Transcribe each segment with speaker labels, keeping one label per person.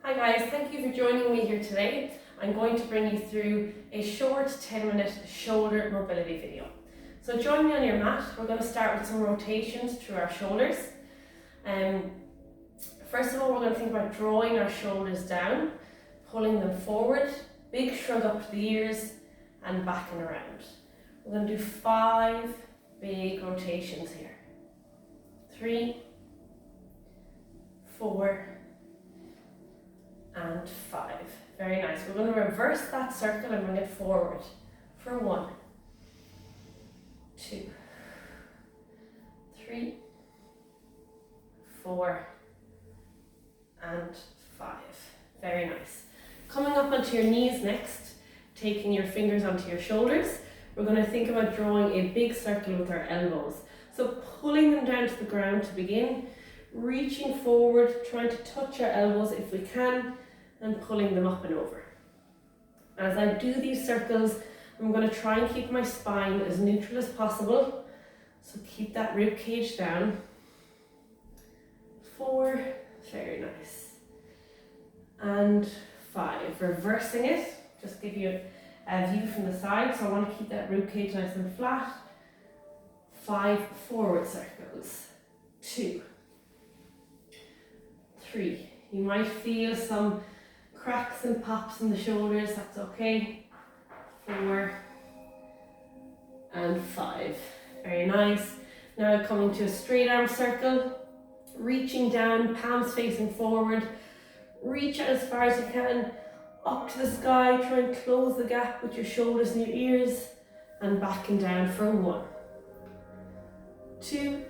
Speaker 1: Hi guys, thank you for joining me here today. I'm going to bring you through a short 10-minute shoulder mobility video. So join me on your mat. We're going to start with some rotations through our shoulders. First of all, we're going to think about drawing our shoulders down, pulling them forward, big shrug up to the ears and back and around. We're going to do 5 big rotations here. 3, 4, and 5. Very nice. We're going to reverse that circle and bring it forward for 1, 2, 3, 4, and 5. Very nice. Coming up onto your knees next, taking your fingers onto your shoulders, we're going to think about drawing a big circle with our elbows. So pulling them down to the ground to begin, reaching forward, trying to touch our elbows if we can, and pulling them up and over. As I do these circles, I'm going to try and keep my spine as neutral as possible. So keep that rib cage down. 4, very nice. And 5, reversing it, just give you a view from the side. So I want to keep that rib cage nice and flat. 5 forward circles. 2, 3. You might feel some cracks and pops in the shoulders, that's okay. 4 and 5. Very nice. Now coming to a straight arm circle, reaching down, palms facing forward. Reach out as far as you can, up to the sky, try and close the gap with your shoulders and your ears, and back and down for 1, 2,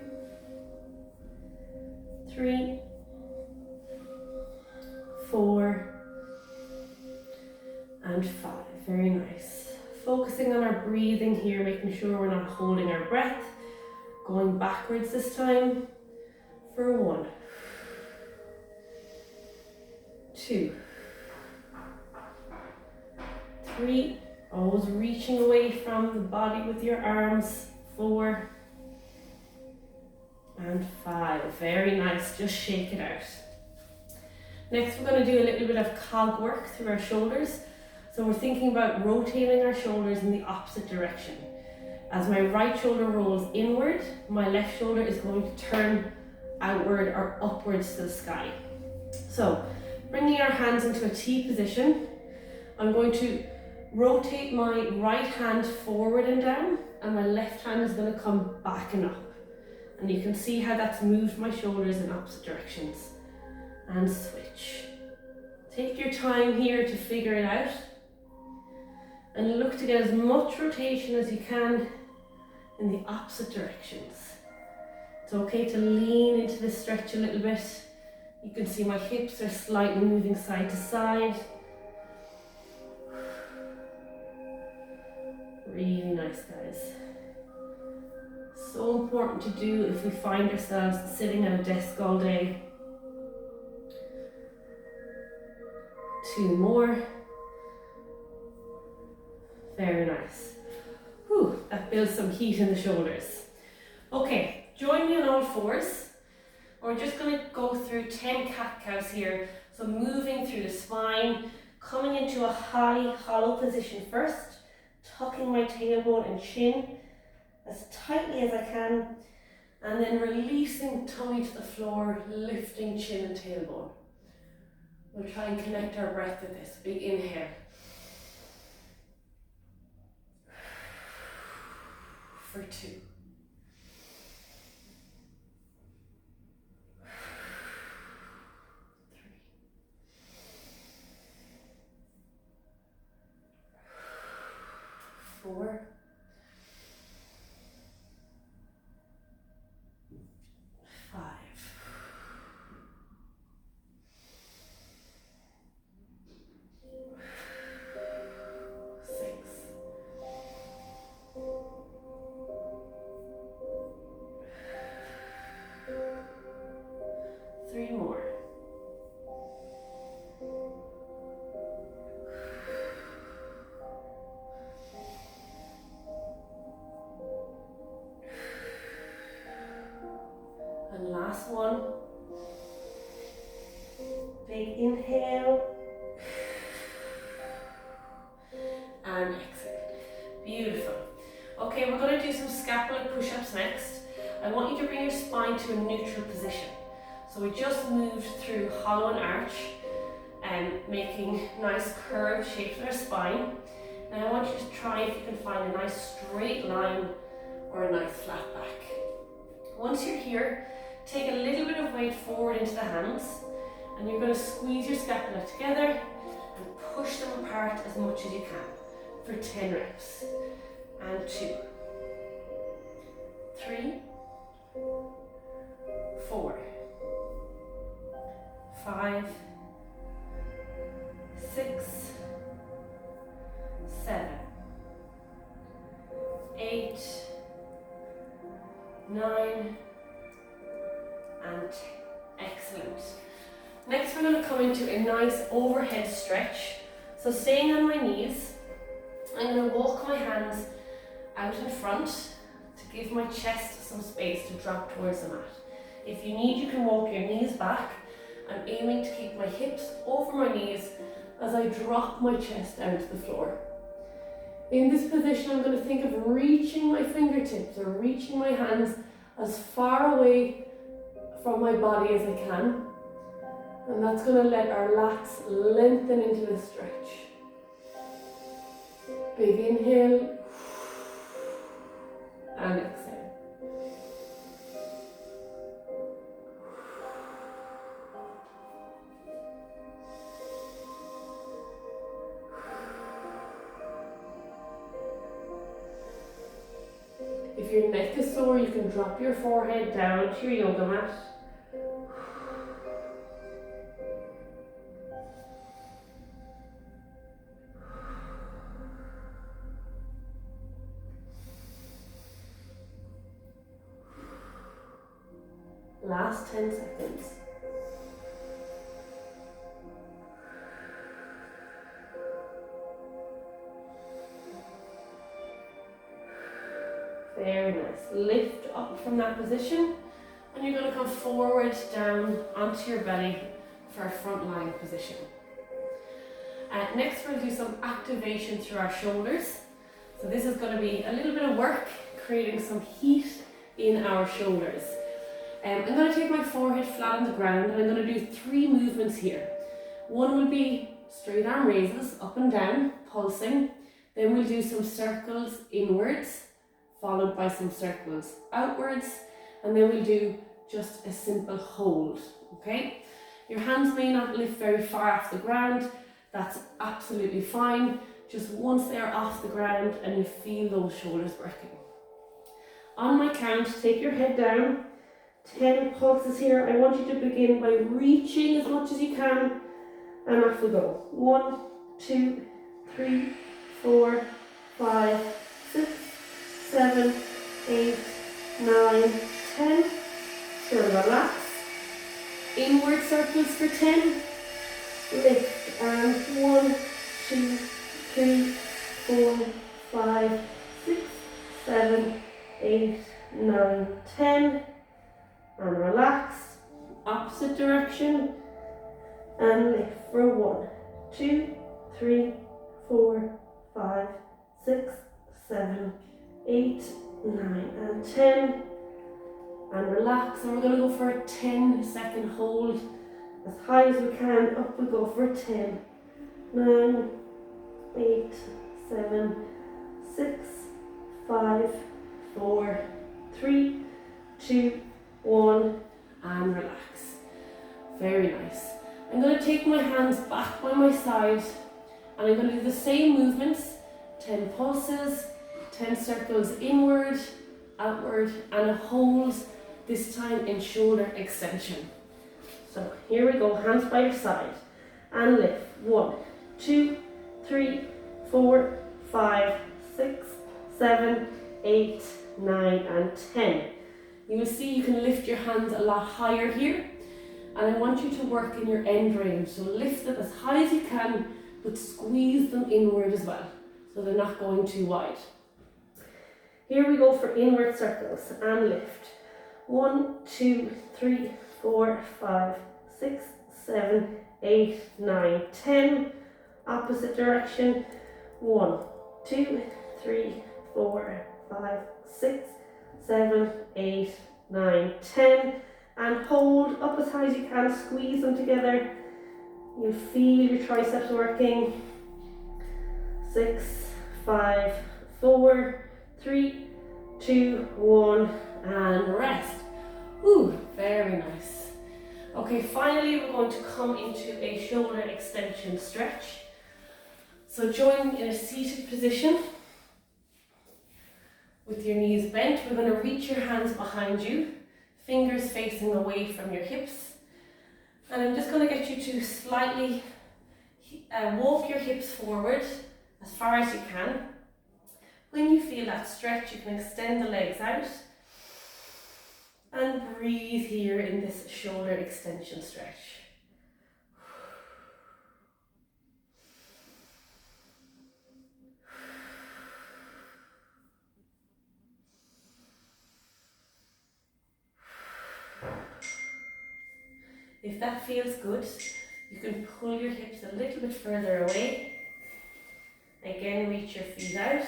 Speaker 1: 3, 4, and 5. Very nice. Focusing on our breathing here, making sure we're not holding our breath. Going backwards this time for 1, 2, 3. Always reaching away from the body with your arms. 4 and 5. Very nice. Just shake it out. Next, we're going to do a little bit of cog work through our shoulders. So we're thinking about rotating our shoulders in the opposite direction. As my right shoulder rolls inward, my left shoulder is going to turn outward or upwards to the sky. So bringing our hands into a T position, I'm going to rotate my right hand forward and down, and my left hand is going to come back and up. And you can see how that's moved my shoulders in opposite directions. And switch. Take your time here to figure it out. And look to get as much rotation as you can in the opposite directions. It's okay to lean into this stretch a little bit. You can see my hips are slightly moving side to side. Really nice, guys. So important to do if we find ourselves sitting at a desk all day. 2 more. Very nice. Whew, that builds some heat in the shoulders. Okay, join me on all fours. We're just going to go through 10 cat-cows here. So moving through the spine, coming into a high hollow position first, tucking my tailbone and chin as tightly as I can, and then releasing tummy to the floor, lifting chin and tailbone. We'll try and connect our breath with this. Big inhale. For 2. 3. 4. 5. 6. 3 more. 1. Big inhale. And exhale. Beautiful. Okay, we're going to do some scapular push-ups next. I want you to bring your spine to a neutral position. So we just moved through hollow and arch and making nice curved shapes in our spine. Now I want you to try if you can find a nice straight line or a nice flat back. Once you're here, take a little bit of weight forward into the hands and you're going to squeeze your scapula together and push them apart as much as you can for 10 reps. And 2, 3, 4, 5, 6, 7, 8, 9, and 10. Excellent. Next we're going to come into a nice overhead stretch. So staying on my knees, I'm going to walk my hands out in front to give my chest some space to drop towards the mat. If you need, you can walk your knees back. I'm aiming to keep my hips over my knees as I drop my chest down to the floor. In this position, I'm going to think of reaching my fingertips or reaching my hands as far away from my body as I can. And that's going to let our lats lengthen into the stretch. Big inhale and exhale. If your neck is sore, you can drop your forehead down to your yoga mat. Last 10 seconds. Very nice. Lift up from that position and you're going to come forward down onto your belly for our front lying position. Next we'll do some activation through our shoulders. So this is going to be a little bit of work creating some heat in our shoulders. I'm going to take my forehead flat on the ground and I'm going to do 3 movements here. One will be straight arm raises up and down, pulsing. Then we'll do some circles inwards, followed by some circles outwards. And then we'll do just a simple hold, okay? Your hands may not lift very far off the ground. That's absolutely fine. Just once they're off the ground and you feel those shoulders working. On my count, take your head down. 10 pulses here. I want you to begin by reaching as much as you can and off we go. 1, 2, 3, 4, 5, 6, 7, 8, 9, 10. So relax. Inward circles for 10. Lift and 1, 2, 3, 4, 5, 6, 7, 8, 9, 10. And relax, opposite direction, and lift for 1, 2, 3, 4, 5, 6, 7, 8, 9, and 10. And relax, and we're going to go for a 10-second hold. As high as we can, up we go for 10, 9, 8, 7, 6, 5, 4, 3, 2, 1, and relax. Very nice. I'm going to take my hands back by my side and I'm going to do the same movements, 10 pulses, 10 circles inward, outward, and a hold, this time in shoulder extension. So here we go, hands by your side and lift. 1, 2, 3, 4, 5, 6, 7, 8, 9, and 10. You will see you can lift your hands a lot higher here, and I want you to work in your end range. So lift them as high as you can, but squeeze them inward as well, so they're not going too wide. Here we go for inward circles and lift. 1, 2, 3, 4, 5, 6, 7, 8, 9, 10. Opposite direction. 1, 2, 3, 4, 5, 6, 7, 8, 9, 10. And hold up as high as you can, squeeze them together. You feel your triceps working. 6, 5, 4, 3, 2, 1, and rest. Ooh, very nice. Okay, finally we're going to come into a shoulder extension stretch. So join in a seated position with your knees bent. We're going to reach your hands behind you, fingers facing away from your hips. And I'm just going to get you to slightly walk your hips forward as far as you can. When you feel that stretch, you can extend the legs out and breathe here in this shoulder extension stretch. If that feels good, you can pull your hips a little bit further away. Again, reach your feet out.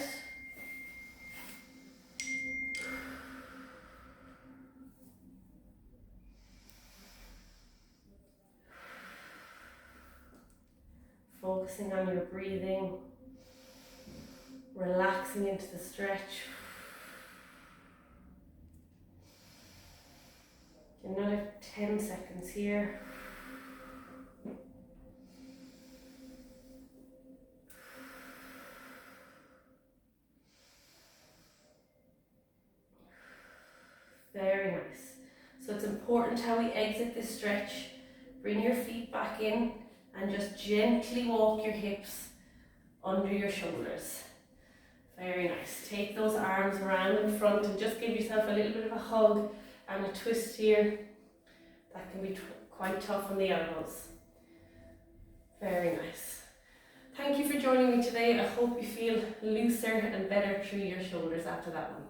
Speaker 1: Focusing on your breathing, relaxing into the stretch. Another 10 seconds here. Very nice. So it's important how we exit this stretch. Bring your feet back in and just gently walk your hips under your shoulders. Very nice. Take those arms around in front and just give yourself a little bit of a hug and a twist here. That can be quite tough on the elbows. Very nice. Thank you for joining me today. I hope you feel looser and better through your shoulders after that one.